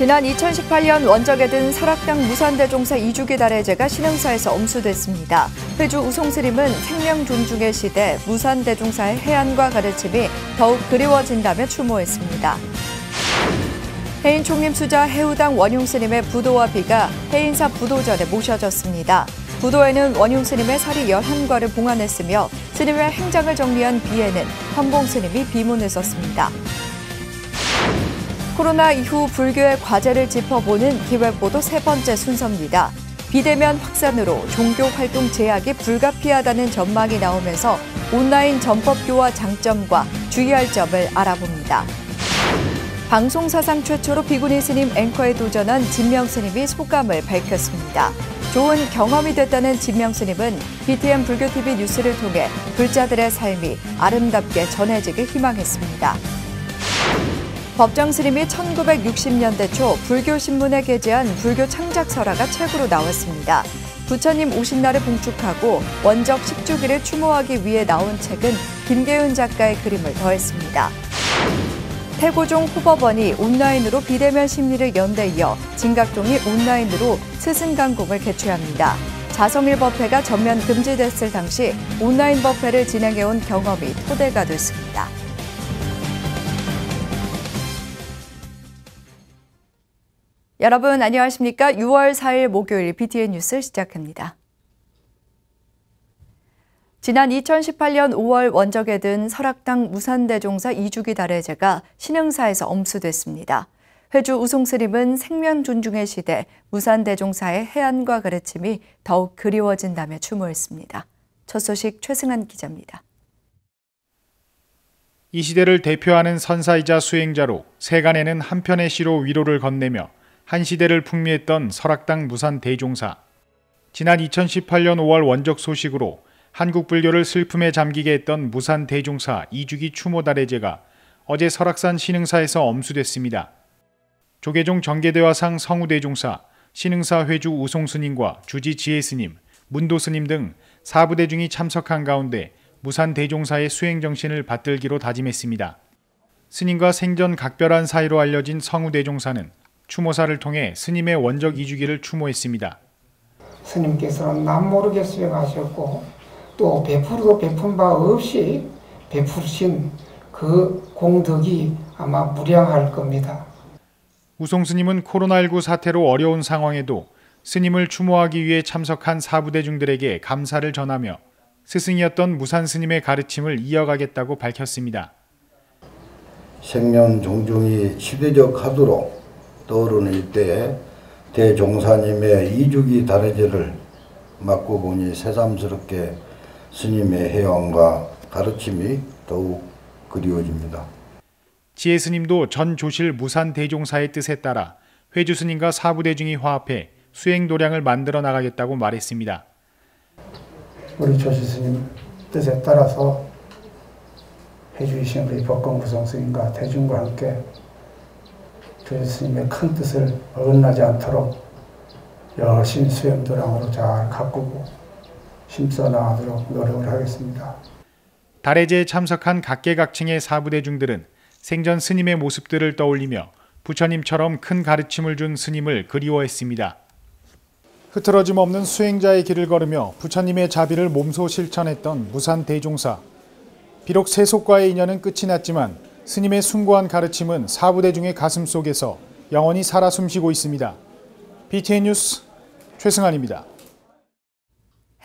지난 2018년 원적에 든 설악당 무산대종사 2주기 달해제가 신흥사에서 엄수됐습니다. 회주 우송스님은 생명 존중의 시대 무산대종사의 해안과 가르침이 더욱 그리워진다며 추모했습니다. 해인 총림 수자 해우당 원흉스님의 부도와 비가 해인사 부도전에 모셔졌습니다. 부도에는 원흉스님의 사리 11과를 봉안했으며 스님의 행장을 정리한 비에는 현봉스님이 비문을 썼습니다. 코로나 이후 불교의 과제를 짚어보는 기획보도 세 번째 순서입니다. 비대면 확산으로 종교 활동 제약이 불가피하다는 전망이 나오면서 온라인 전법교화 장점과 주의할 점을 알아봅니다. 방송 사상 최초로 비구니 스님 앵커에 도전한 진명 스님이 소감을 밝혔습니다. 좋은 경험이 됐다는 진명 스님은 BTN 불교TV 뉴스를 통해 불자들의 삶이 아름답게 전해지길 희망했습니다. 법정 스님이 1960년대 초 불교신문에 게재한 불교 창작설화가 책으로 나왔습니다. 부처님 오신 날을 봉축하고 원적 10주기를 추모하기 위해 나온 책은 김계윤 작가의 그림을 더했습니다. 태고종 호법원이 온라인으로 비대면 심리를 연대 이어 진각종이 온라인으로 스승강공을 개최합니다. 자성일 법회가 전면 금지됐을 당시 온라인 법회를 진행해온 경험이 토대가 됐습니다. 여러분 안녕하십니까? 6월 4일 목요일 BTN 뉴스 시작합니다. 지난 2018년 5월 원적에 든 설악당 무산대종사 2주기 달해제가 신흥사에서 엄수됐습니다. 회주 우송스님은 생명 존중의 시대 무산대종사의 해안과 가르침이 더욱 그리워진다며 추모했습니다. 첫 소식 최승한 기자입니다. 이 시대를 대표하는 선사이자 수행자로 세간에는 한편의 시로 위로를 건네며 한 시대를 풍미했던 설악당 무산대종사. 지난 2018년 5월 원적 소식으로 한국 불교를 슬픔에 잠기게 했던 무산대종사 2주기 추모 달해제가 어제 설악산 신흥사에서 엄수됐습니다. 조계종 정계대화상 성우대종사, 신흥사 회주 우송스님과 주지 지혜스님, 문도스님 등 4부대중이 참석한 가운데 무산대종사의 수행정신을 받들기로 다짐했습니다. 스님과 생전 각별한 사이로 알려진 성우대종사는 추모사를 통해 스님의 원적 2주기를 추모했습니다. 스님께서는 남모르게 수행하셨고 또 베풀어도 베푼 바 없이 베푸신 그 공덕이 아마 무량할 겁니다. 우송스님은 코로나19 사태로 어려운 상황에도 스님을 추모하기 위해 참석한 사부대중들에게 감사를 전하며 스승이었던 무산스님의 가르침을 이어가겠다고 밝혔습니다. 생명 존중이 시대적 화두로 떠오르는 이때에 대종사님의 2주기 달해제를 맞고 보니 새삼스럽게 스님의 해안과 가르침이 더욱 그리워집니다. 지혜 스님도 전 조실 무산대종사의 뜻에 따라 회주 스님과 사부대중이 화합해 수행 도량을 만들어 나가겠다고 말했습니다. 우리 조실 스님 뜻에 따라서 회주이신 우리 법권 구성 스님과 대중과 함께 조실 스님의 큰 뜻을 어긋나지 않도록 열심히 수행 도량으로 잘 가꾸고 힘써 나가도록 노력을 하겠습니다. 달해제에 참석한 각계각층의 사부대중들은 생전 스님의 모습들을 떠올리며 부처님처럼 큰 가르침을 준 스님을 그리워했습니다. 흐트러짐 없는 수행자의 길을 걸으며 부처님의 자비를 몸소 실천했던 무산대종사. 비록 세속과의 인연은 끝이 났지만 스님의 숭고한 가르침은 사부대중의 가슴 속에서 영원히 살아 숨쉬고 있습니다. BTN 뉴스 최승환입니다.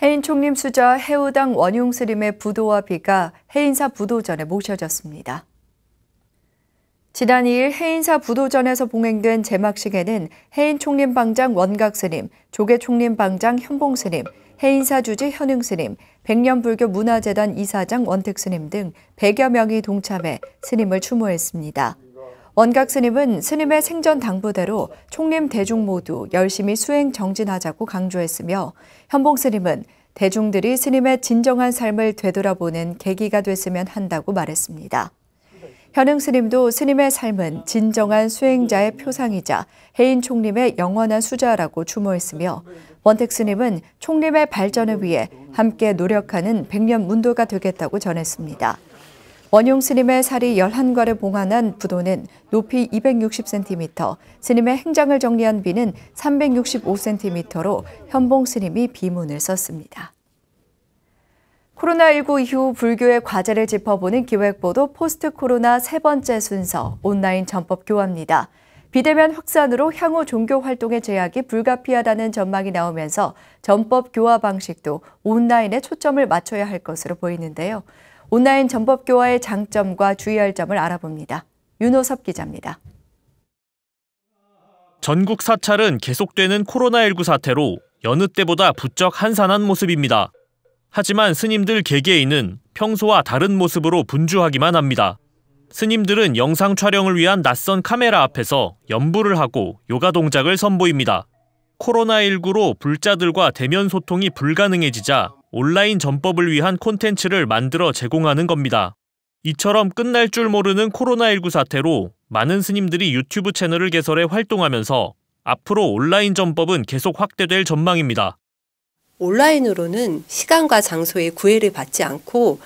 해인 총림 수자 해우당 원흉스님의 부도와 비가 해인사 부도전에 모셔졌습니다. 지난 2일 해인사 부도전에서 봉행된 제막식에는 해인 총림 방장 원각스님, 조계 총림 방장 현봉스님, 해인사 주지 현흥스님, 백년불교 문화재단 이사장 원택스님 등 100여 명이 동참해 스님을 추모했습니다. 원각스님은 스님의 생전 당부대로 총림 대중 모두 열심히 수행 정진하자고 강조했으며 현봉스님은 대중들이 스님의 진정한 삶을 되돌아보는 계기가 됐으면 한다고 말했습니다. 현흥 스님도 스님의 삶은 진정한 수행자의 표상이자 해인 총림의 영원한 수자라고 추모했으며 원택 스님은 총림의 발전을 위해 함께 노력하는 백년 문도가 되겠다고 전했습니다. 원용 스님의 살이 11괄을 봉안한 부도는 높이 260cm, 스님의 행장을 정리한 비는 365cm로 현봉 스님이 비문을 썼습니다. 코로나19 이후 불교의 과제를 짚어보는 기획보도 포스트 코로나 세 번째 순서 온라인 전법 교화입니다. 비대면 확산으로 향후 종교 활동의 제약이 불가피하다는 전망이 나오면서 전법 교화 방식도 온라인에 초점을 맞춰야 할 것으로 보이는데요. 온라인 전법 교화의 장점과 주의할 점을 알아봅니다. 윤호섭 기자입니다. 전국 사찰은 계속되는 코로나19 사태로 여느 때보다 부쩍 한산한 모습입니다. 하지만 스님들 개개인은 평소와 다른 모습으로 분주하기만 합니다. 스님들은 영상 촬영을 위한 낯선 카메라 앞에서 연부를 하고 요가 동작을 선보입니다. 코로나19로 불자들과 대면 소통이 불가능해지자 온라인 전법을 위한 콘텐츠를 만들어 제공하는 겁니다. 이처럼 끝날 줄 모르는 코로나19 사태로 많은 스님들이 유튜브 채널을 개설해 활동하면서 앞으로 온라인 전법은 계속 확대될 전망입니다. 온라인으로는 시간과 장소의 구애를 받지 않고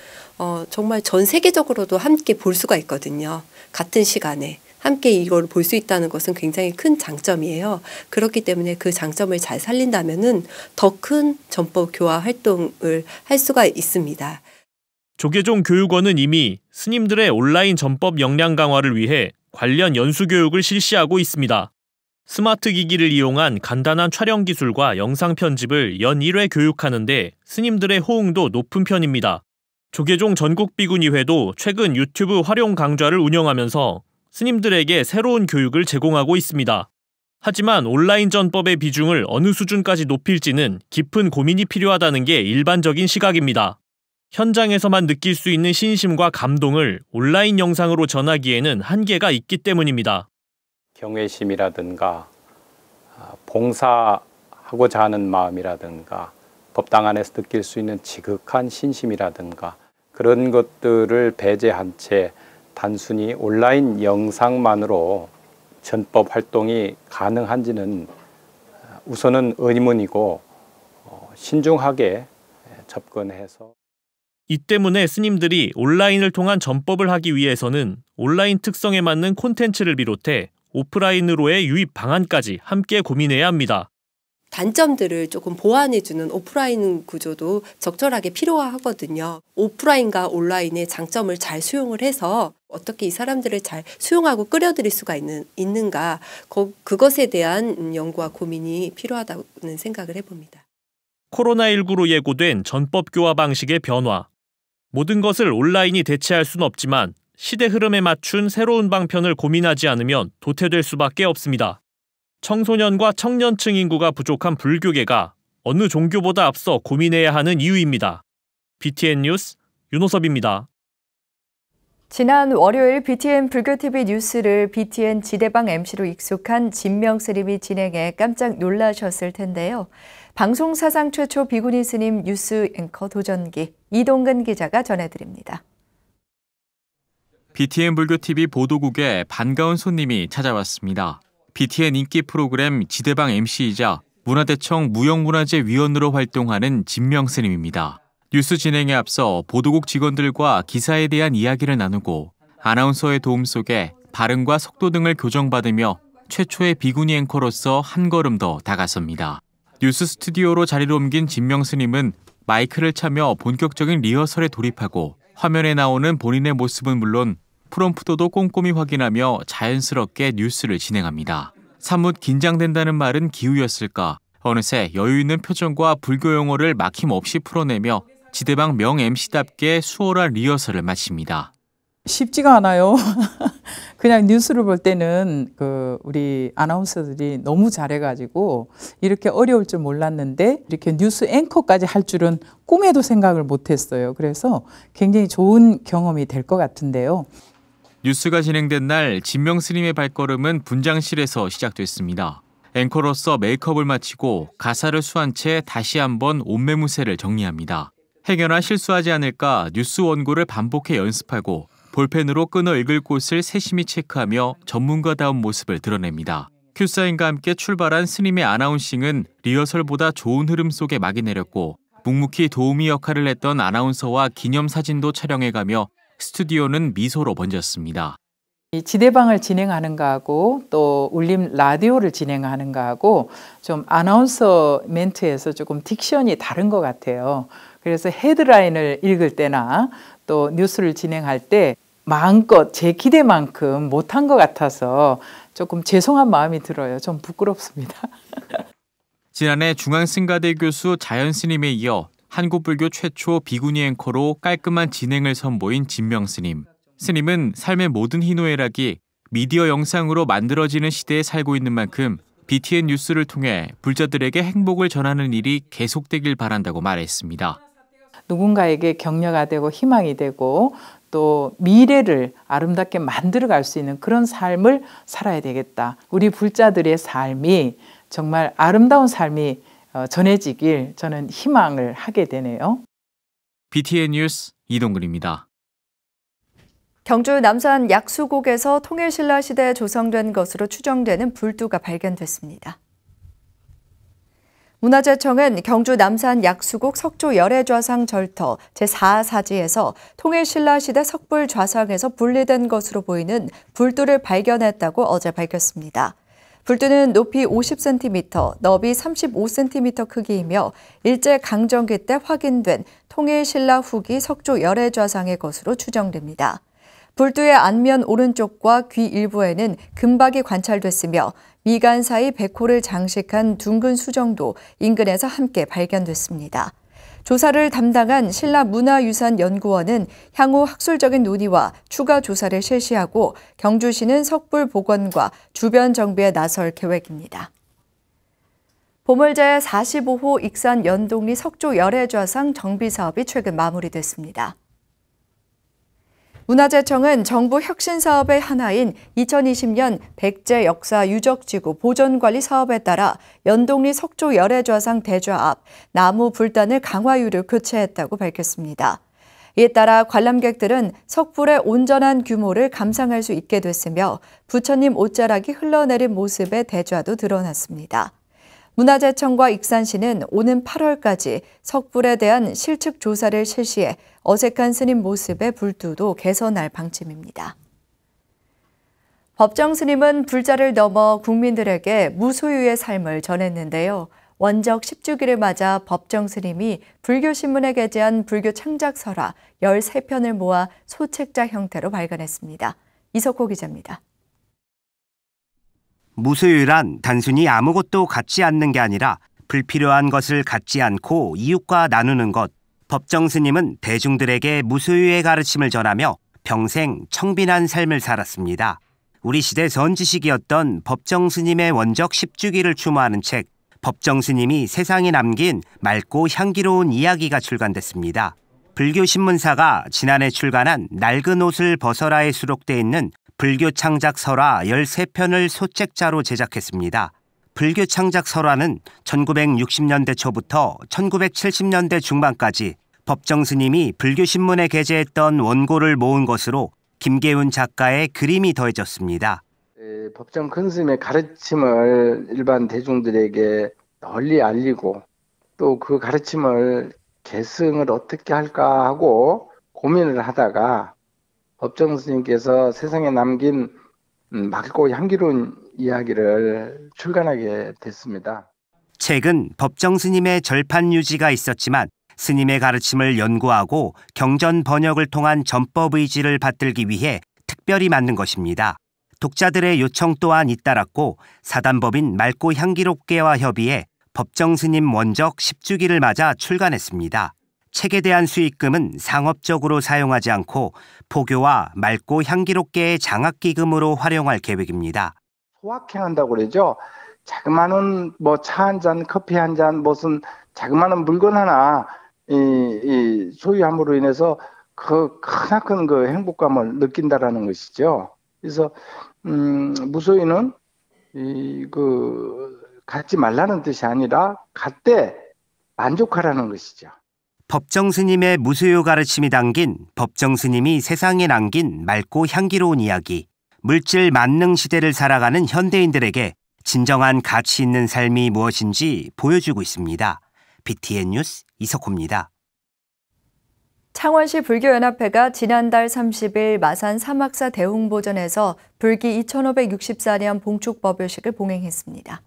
정말 전 세계적으로도 함께 볼 수가 있거든요. 같은 시간에 함께 이걸 볼 수 있다는 것은 굉장히 큰 장점이에요. 그렇기 때문에 그 장점을 잘 살린다면은 더 큰 전법 교화 활동을 할 수가 있습니다. 조계종 교육원은 이미 스님들의 온라인 전법 역량 강화를 위해 관련 연수 교육을 실시하고 있습니다. 스마트 기기를 이용한 간단한 촬영 기술과 영상 편집을 연 1회 교육하는데 스님들의 호응도 높은 편입니다. 조계종 전국비구니회도 최근 유튜브 활용 강좌를 운영하면서 스님들에게 새로운 교육을 제공하고 있습니다. 하지만 온라인 전법의 비중을 어느 수준까지 높일지는 깊은 고민이 필요하다는 게 일반적인 시각입니다. 현장에서만 느낄 수 있는 신심과 감동을 온라인 영상으로 전하기에는 한계가 있기 때문입니다. 경외심이라든가 봉사하고자 하는 마음이라든가 법당 안에서 느낄 수 있는 지극한 신심이라든가 그런 것들을 배제한 채 단순히 온라인 영상만으로 전법 활동이 가능한지는 우선은 의문이고 신중하게 접근해서 이 때문에 스님들이 온라인을 통한 전법을 하기 위해서는 온라인 특성에 맞는 콘텐츠를 비롯해 오프라인으로의 유입 방안까지 함께 고민해야 합니다. 단점들을 조금 보완해주는 오프라인 구조도 적절하게 필요하거든요. 오프라인과 온라인의 장점을 잘 수용을 해서 어떻게 이 사람들을 잘 수용하고 끌어들일 수가 있는가 그것에 대한 연구와 고민이 필요하다는 생각을 해봅니다. 코로나19로 예고된 전법 교화 방식의 변화. 모든 것을 온라인이 대체할 수는 없지만 시대 흐름에 맞춘 새로운 방편을 고민하지 않으면 도태될 수밖에 없습니다. 청소년과 청년층 인구가 부족한 불교계가 어느 종교보다 앞서 고민해야 하는 이유입니다. BTN 뉴스 윤호섭입니다. 지난 월요일 BTN 불교TV 뉴스를 BTN 지대방 MC로 익숙한 진명 스님이 진행해 깜짝 놀라셨을 텐데요. 방송 사상 최초 비구니 스님 뉴스 앵커 도전기 이동근 기자가 전해드립니다. BTN 불교TV 보도국에 반가운 손님이 찾아왔습니다. BTN 인기 프로그램 지대방 MC이자 문화대청 무형문화재위원으로 활동하는 진명 스님입니다. 뉴스 진행에 앞서 보도국 직원들과 기사에 대한 이야기를 나누고 아나운서의 도움 속에 발음과 속도 등을 교정받으며 최초의 비구니 앵커로서 한 걸음 더 다가섭니다. 뉴스 스튜디오로 자리를 옮긴 진명 스님은 마이크를 차며 본격적인 리허설에 돌입하고 화면에 나오는 본인의 모습은 물론 프롬프터도 꼼꼼히 확인하며 자연스럽게 뉴스를 진행합니다. 사뭇 긴장된다는 말은 기우였을까? 어느새 여유 있는 표정과 불교 용어를 막힘없이 풀어내며 지대방 명 MC답게 수월한 리허설을 마칩니다. 쉽지가 않아요. 그냥 뉴스를 볼 때는 우리 아나운서들이 너무 잘해가지고 이렇게 어려울 줄 몰랐는데 이렇게 뉴스 앵커까지 할 줄은 꿈에도 생각을 못했어요. 그래서 굉장히 좋은 경험이 될 것 같은데요. 뉴스가 진행된 날 진명 스님의 발걸음은 분장실에서 시작됐습니다. 앵커로서 메이크업을 마치고 가사를 수한 채 다시 한번 옷매무새를 정리합니다. 행여나 실수하지 않을까 뉴스 원고를 반복해 연습하고 볼펜으로 끊어 읽을 곳을 세심히 체크하며 전문가다운 모습을 드러냅니다. 큐사인과 함께 출발한 스님의 아나운싱은 리허설보다 좋은 흐름 속에 막이 내렸고 묵묵히 도우미 역할을 했던 아나운서와 기념사진도 촬영해가며 스튜디오는 미소로 번졌습니다. 이 지대방을 진행하는 거하고 또 울림 라디오를 진행하는 거하고 좀 아나운서 멘트에서 조금 딕션이 다른 것 같아요. 그래서 헤드라인을 읽을 때나 또 뉴스를 진행할 때 마음껏 제 기대만큼 못한 것 같아서 조금 죄송한 마음이 들어요. 좀 부끄럽습니다. 지난해 중앙승가대 교수 자연스님에 이어 한국불교 최초 비구니 앵커로 깔끔한 진행을 선보인 진명스님. 스님은 삶의 모든 희노애락이 미디어 영상으로 만들어지는 시대에 살고 있는 만큼 BTN 뉴스를 통해 불자들에게 행복을 전하는 일이 계속되길 바란다고 말했습니다. 누군가에게 격려가 되고 희망이 되고 또 미래를 아름답게 만들어갈 수 있는 그런 삶을 살아야 되겠다. 우리 불자들의 삶이 정말 아름다운 삶이 전해지길 저는 희망을 하게 되네요. BTN 뉴스 이동근입니다. 경주 남산 약수곡에서 통일신라 시대에 조성된 것으로 추정되는 불두가 발견됐습니다. 문화재청은 경주 남산 약수곡 석조 열애좌상 절터 제4사지에서 통일신라 시대 석불 좌상에서 분리된 것으로 보이는 불두를 발견했다고 어제 밝혔습니다. 불두는 높이 50cm, 너비 35cm 크기이며 일제강점기 때 확인된 통일신라 후기 석조 열애좌상의 것으로 추정됩니다. 불두의 안면 오른쪽과 귀 일부에는 금박이 관찰됐으며 미간 사이 백호를 장식한 둥근 수정도 인근에서 함께 발견됐습니다. 조사를 담당한 신라문화유산연구원은 향후 학술적인 논의와 추가 조사를 실시하고 경주시는 석불 복원과 주변 정비에 나설 계획입니다. 보물제 45호 익산 연동리 석조 열애좌상 정비 사업이 최근 마무리됐습니다. 문화재청은 정부 혁신 사업의 하나인 2020년 백제 역사 유적지구 보존관리 사업에 따라 연동리 석조 열애좌상 대좌 앞 나무 불단을 강화유를 교체했다고 밝혔습니다. 이에 따라 관람객들은 석불의 온전한 규모를 감상할 수 있게 됐으며 부처님 옷자락이 흘러내린 모습의 대좌도 드러났습니다. 문화재청과 익산시는 오는 8월까지 석불에 대한 실측 조사를 실시해 어색한 스님 모습의 불두도 개선할 방침입니다. 법정 스님은 불자를 넘어 국민들에게 무소유의 삶을 전했는데요. 원적 10주기를 맞아 법정 스님이 불교신문에 게재한 불교 창작설화 13편을 모아 소책자 형태로 발간했습니다. 이석호 기자입니다. 무소유란 단순히 아무것도 갖지 않는 게 아니라 불필요한 것을 갖지 않고 이웃과 나누는 것. 법정 스님은 대중들에게 무소유의 가르침을 전하며 평생 청빈한 삶을 살았습니다. 우리 시대 선지식이었던 법정 스님의 원적 10주기를 추모하는 책 법정 스님이 세상에 남긴 맑고 향기로운 이야기가 출간됐습니다. 불교신문사가 지난해 출간한 낡은 옷을 벗어라에 수록돼 있는 불교 창작 설화 13편을 소책자로 제작했습니다. 불교 창작 설화는 1960년대 초부터 1970년대 중반까지 법정 스님이 불교신문에 게재했던 원고를 모은 것으로 김계훈 작가의 그림이 더해졌습니다. 법정 큰 스님의 가르침을 일반 대중들에게 널리 알리고 또 그 가르침을 계승을 어떻게 할까 하고 고민을 하다가 법정 스님께서 세상에 남긴 맑고 향기로운 이야기를 출간하게 됐습니다. 책은 법정 스님의 절판 유지가 있었지만 스님의 가르침을 연구하고 경전 번역을 통한 전법 의지를 받들기 위해 특별히 만든 것입니다. 독자들의 요청 또한 잇따랐고 사단법인 맑고 향기롭게와 협의해 법정 스님 원적 10주기를 맞아 출간했습니다. 책에 대한 수익금은 상업적으로 사용하지 않고 포교와 맑고 향기롭게의 장학기금으로 활용할 계획입니다. 소확행한다고 그러죠. 자그마한 차 한 잔, 커피 한 잔, 무슨 자그마한 물건 하나 이 소유함으로 인해서 그 크나큰 그 행복감을 느낀다라는 것이죠. 그래서 무소유는 갖지 말라는 뜻이 아니라 갖되 만족하라는 것이죠. 법정 스님의 무소유 가르침이 담긴 법정 스님이 세상에 남긴 맑고 향기로운 이야기. 물질 만능 시대를 살아가는 현대인들에게 진정한 가치 있는 삶이 무엇인지 보여주고 있습니다. BTN 뉴스 이석호입니다. 창원시 불교연합회가 지난달 30일 마산 사막사 대홍보전에서 불기 2564년 봉축법요식을 봉행했습니다.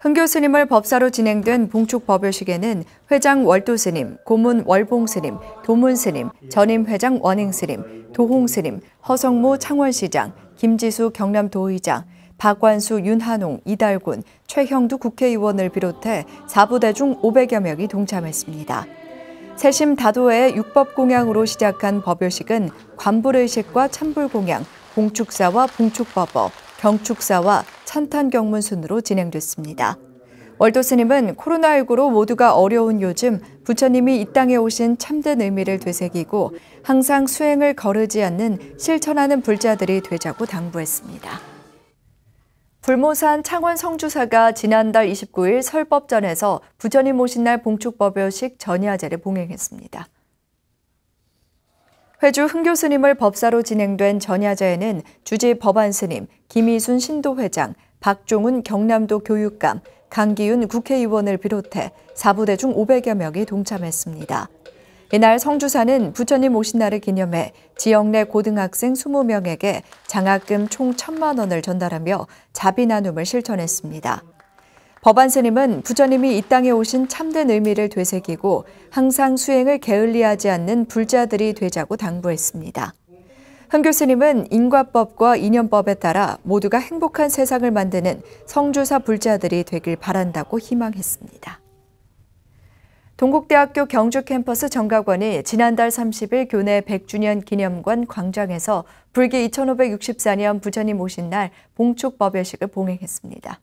흥교 스님을 법사로 진행된 봉축법요식에는 회장 월도스님, 고문 월봉스님, 도문스님, 전임회장 원행스님, 도홍스님, 허성모 창원시장, 김지수 경남도의장, 박완수, 윤한홍, 이달군, 최형두 국회의원을 비롯해 4부대 중 500여 명이 동참했습니다. 세심 다도의 육법공양으로 시작한 법요식은 관불의식과 찬불공양, 봉축사와 봉축법어, 경축사와 찬탄경문 순으로 진행됐습니다. 월도스님은 코로나19로 모두가 어려운 요즘 부처님이 이 땅에 오신 참된 의미를 되새기고 항상 수행을 거르지 않는 실천하는 불자들이 되자고 당부했습니다. 불모산 창원 성주사가 지난달 29일 설법전에서 부처님 오신 날 봉축법요식 전야제를 봉행했습니다. 회주 흥교 스님을 법사로 진행된 전야제에는 주지 법안스님, 김희순 신도회장, 박종훈 경남도 교육감, 강기윤 국회의원을 비롯해 4부대 중 500여 명이 동참했습니다. 이날 성주사는 부처님 오신 날을 기념해 지역 내 고등학생 20명에게 장학금 총 1,000만 원을 전달하며 자비 나눔을 실천했습니다. 법안 스님은 부처님이 이 땅에 오신 참된 의미를 되새기고 항상 수행을 게을리하지 않는 불자들이 되자고 당부했습니다. 흥교 스님은 인과법과 인연법에 따라 모두가 행복한 세상을 만드는 성주사 불자들이 되길 바란다고 희망했습니다. 동국대학교 경주 캠퍼스 정각원이 지난달 30일 교내 100주년 기념관 광장에서 불기 2564년 부처님 오신 날 봉축법요식을 봉행했습니다.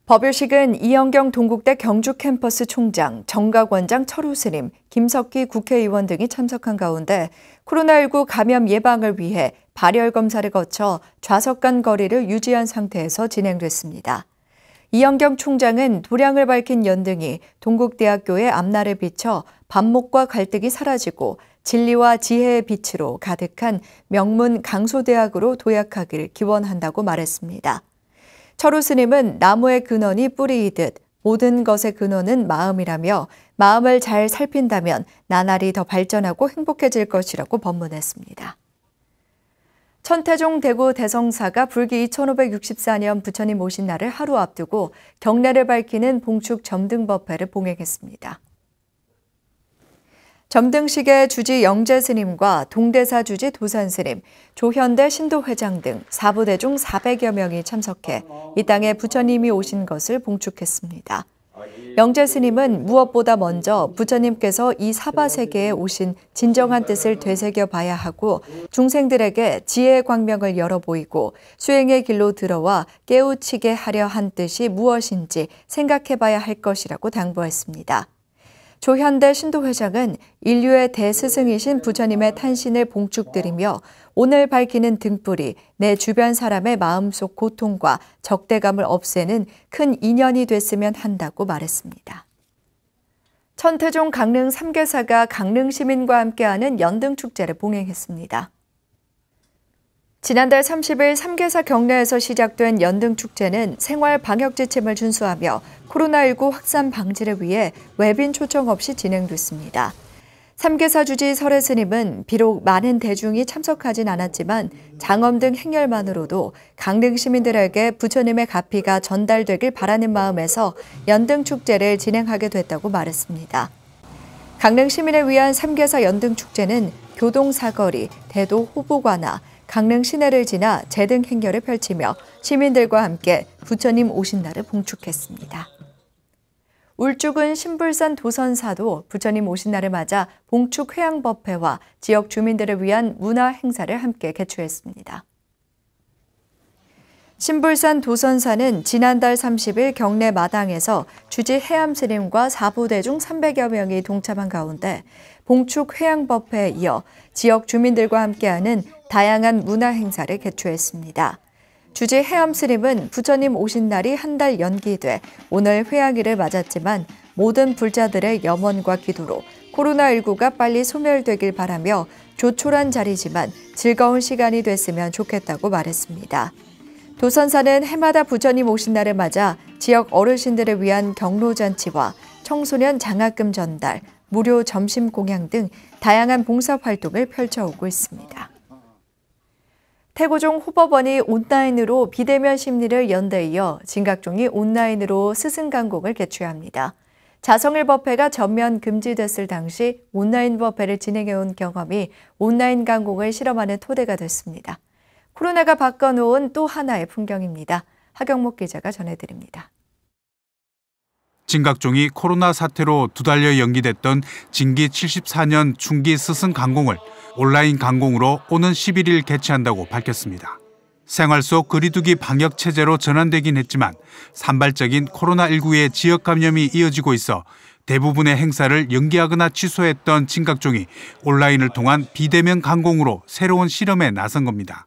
법요식은 이영경 동국대 경주 캠퍼스 총장, 정각원장 철우스님, 김석희 국회의원 등이 참석한 가운데 코로나19 감염 예방을 위해 발열 검사를 거쳐 좌석 간 거리를 유지한 상태에서 진행됐습니다. 이영경 총장은 도량을 밝힌 연등이 동국대학교의 앞날을 비춰 반목과 갈등이 사라지고 진리와 지혜의 빛으로 가득한 명문 강소대학으로 도약하기를 기원한다고 말했습니다. 철우 스님은 나무의 근원이 뿌리이듯 모든 것의 근원은 마음이라며 마음을 잘 살핀다면 나날이 더 발전하고 행복해질 것이라고 법문했습니다. 천태종 대구 대성사가 불기 2564년 부처님 오신 날을 하루 앞두고 경례를 밝히는 봉축 점등법회를 봉행했습니다. 점등식에 주지 영재 스님과 동대사 주지 도산 스님, 조현대 신도회장 등 4부대 중 400여 명이 참석해 이 땅에 부처님이 오신 것을 봉축했습니다. 영재 스님은 무엇보다 먼저 부처님께서 이 사바세계에 오신 진정한 뜻을 되새겨 봐야 하고 중생들에게 지혜의 광명을 열어 보이고 수행의 길로 들어와 깨우치게 하려 한 뜻이 무엇인지 생각해 봐야 할 것이라고 당부했습니다. 조현대 신도회장은 인류의 대스승이신 부처님의 탄신을 봉축드리며 오늘 밝히는 등불이 내 주변 사람의 마음속 고통과 적대감을 없애는 큰 인연이 됐으면 한다고 말했습니다. 천태종 강릉 3개사가 강릉 시민과 함께하는 연등축제를 봉행했습니다. 지난달 30일 3개사 경내에서 시작된 연등축제는 생활 방역 지침을 준수하며 코로나19 확산 방지를 위해 외빈 초청 없이 진행됐습니다. 3개사 주지 설혜 스님은 비록 많은 대중이 참석하진 않았지만 장엄 등 행렬만으로도 강릉 시민들에게 부처님의 가피가 전달되길 바라는 마음에서 연등축제를 진행하게 됐다고 말했습니다. 강릉 시민을 위한 3개사 연등축제는 교동사거리, 대도 호보관화, 강릉 시내를 지나 제등 행렬을 펼치며 시민들과 함께 부처님 오신 날을 봉축했습니다. 울주군 신불산 도선사도 부처님 오신 날을 맞아 봉축 회양법회와 지역 주민들을 위한 문화 행사를 함께 개최했습니다. 신불산 도선사는 지난달 30일 경내 마당에서 주지 해암스님과 4부대 중 300여 명이 동참한 가운데 봉축 회양법회에 이어 지역 주민들과 함께하는 다양한 문화 행사를 개최했습니다. 주지 해암스님은 부처님 오신 날이 한 달 연기돼 오늘 회양일을 맞았지만 모든 불자들의 염원과 기도로 코로나19가 빨리 소멸되길 바라며 조촐한 자리지만 즐거운 시간이 됐으면 좋겠다고 말했습니다. 도선사는 해마다 부처님 오신 날을 맞아 지역 어르신들을 위한 경로잔치와 청소년 장학금 전달, 무료 점심 공양 등 다양한 봉사 활동을 펼쳐오고 있습니다. 태고종 호법원이 온라인으로 비대면 심리를 연 데 이어 진각종이 온라인으로 스승강공을 개최합니다. 자성일 법회가 전면 금지됐을 당시 온라인 법회를 진행해온 경험이 온라인 강공을 실험하는 토대가 됐습니다. 코로나가 바꿔놓은 또 하나의 풍경입니다. 하경목 기자가 전해드립니다. 진각종이 코로나 사태로 2달여 연기됐던 진기 74년 충기 스승 강공을 온라인 강공으로 오는 11일 개최한다고 밝혔습니다. 생활 속 거리두기 방역 체제로 전환되긴 했지만 산발적인 코로나19의 지역 감염이 이어지고 있어 대부분의 행사를 연기하거나 취소했던 진각종이 온라인을 통한 비대면 강공으로 새로운 실험에 나선 겁니다.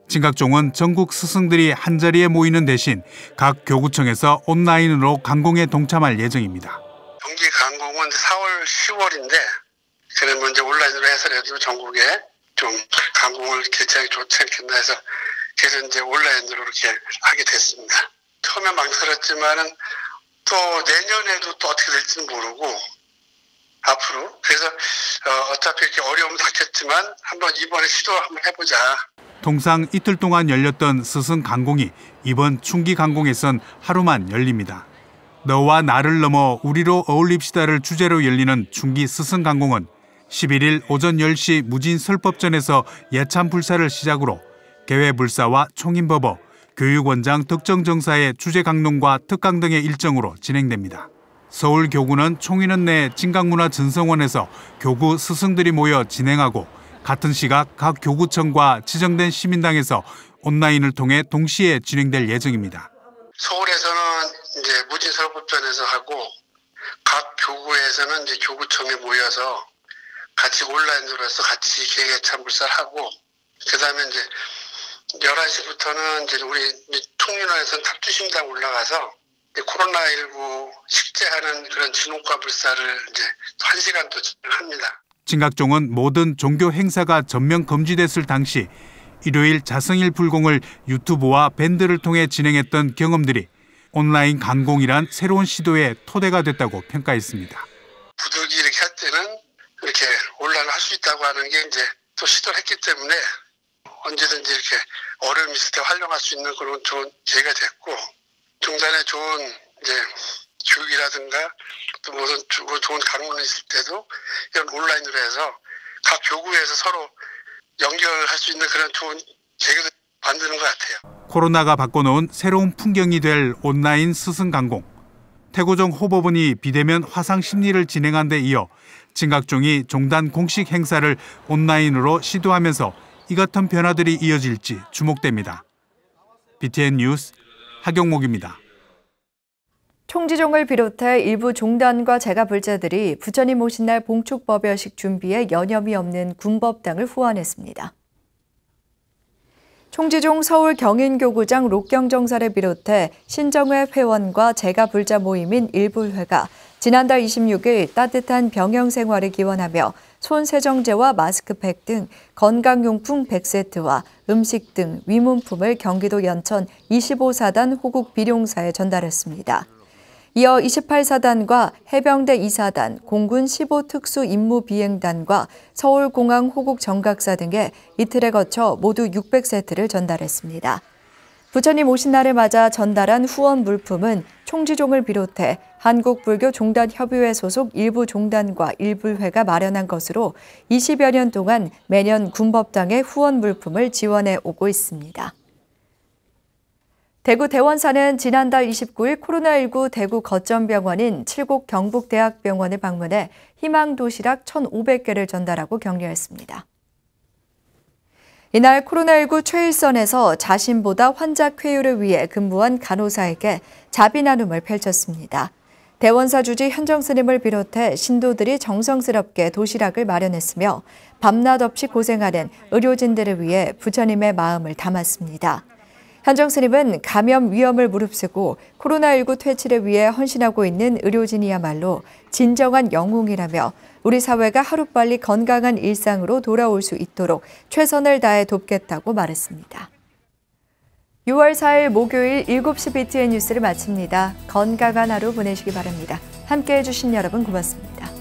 진각종은 전국 스승들이 한자리에 모이는 대신 각 교구청에서 온라인으로 강공에 동참할 예정입니다. 정기 강공은 4월, 10월인데 그러면 이제 온라인으로 해서라도 전국에 좀 강공을 개최하기 좋지 않겠나 해서 그래서 이제 온라인으로 이렇게 하게 됐습니다. 처음에 망설였지만은 또 내년에도 또 어떻게 될지는 모르고 앞으로 그래서 어차피 이렇게 어려움은 닥쳤지만 한번 이번에 시도 한번 해보자. 통상 이틀 동안 열렸던 스승 강공이 이번 충기 강공에선 하루만 열립니다. 너와 나를 넘어 우리로 어울립시다를 주제로 열리는 충기 스승 강공은 11일 오전 10시 무진 설법전에서 예찬 불사를 시작으로 개회불사와 총인법어, 교육원장 특정정사의 주제 강론과 특강 등의 일정으로 진행됩니다. 서울교구는 총인원 내 진각문화전성원에서 교구 스승들이 모여 진행하고 같은 시각 각 교구청과 지정된 시민당에서 온라인을 통해 동시에 진행될 예정입니다. 서울에서는 이제 무진 설법전에서 하고 각 교구에서는 이제 교구청에 모여서 같이 온라인으로 해서 같이 개회찬불사를 하고 그다음에 이제 11시부터는 이제 우리 총인원에서는 탑주심당 올라가서 코로나19 식재하는 그런 진홍과 불사를 이제 1시간 또 합니다. 진각종은 모든 종교 행사가 전면 금지됐을 당시 일요일 자성일 불공을 유튜브와 밴드를 통해 진행했던 경험들이 온라인 강공이란 새로운 시도의 토대가 됐다고 평가했습니다. 부득이 이렇게 할 때는 이렇게 온라인을 할 수 있다고 하는 게 이제 또 시도를 했기 때문에 언제든지 이렇게 어려움이 있을 때 활용할 수 있는 그런 좋은 기회가 됐고 중간에 좋은 이제 교육이라든가 또 무슨 좋은 강론이 있을 때도 이런 온라인으로 해서 각 교구에서 서로 연결할 수 있는 그런 좋은 계기를 만드는 것 같아요. 코로나가 바꿔놓은 새로운 풍경이 될 온라인 스승 강공. 태고종 호법원이 비대면 화상 심리를 진행한 데 이어 진각종이 종단 공식 행사를 온라인으로 시도하면서 이 같은 변화들이 이어질지 주목됩니다. BTN 뉴스 하경목입니다. 총지종을 비롯해 일부 종단과 제가불자들이 부처님 오신 날 봉축법여식 준비에 여념이 없는 군법당을 후원했습니다. 총지종 서울 경인교구장 록경정사를 비롯해 신정회 회원과 제가불자 모임인 일불회가 지난달 26일 따뜻한 병영생활을 기원하며 손세정제와 마스크팩 등 건강용품 100세트와 음식 등 위문품을 경기도 연천 25사단 호국 비룡사에 전달했습니다. 이어 28사단과 해병대 2사단, 공군 15특수임무비행단과 서울공항 호국정각사 등에 이틀에 거쳐 모두 600세트를 전달했습니다. 부처님 오신 날을 맞아 전달한 후원 물품은 총지종을 비롯해 한국불교종단협의회 소속 일부 종단과 일불회가 마련한 것으로 20여 년 동안 매년 군법당에 후원 물품을 지원해 오고 있습니다. 대구 대원사는 지난달 29일 코로나19 대구 거점병원인 칠곡 경북대학병원을 방문해 희망도시락 1,500개를 전달하고 격려했습니다. 이날 코로나19 최일선에서 자신보다 환자 쾌유를 위해 근무한 간호사에게 자비 나눔을 펼쳤습니다. 대원사 주지 현정스님을 비롯해 신도들이 정성스럽게 도시락을 마련했으며 밤낮 없이 고생하는 의료진들을 위해 부처님의 마음을 담았습니다. 현정 스님은 감염 위험을 무릅쓰고 코로나19 퇴치를 위해 헌신하고 있는 의료진이야말로 진정한 영웅이라며 우리 사회가 하루빨리 건강한 일상으로 돌아올 수 있도록 최선을 다해 돕겠다고 말했습니다. 6월 4일 목요일 7시 BTN 뉴스를 마칩니다. 건강한 하루 보내시기 바랍니다. 함께해 주신 여러분 고맙습니다.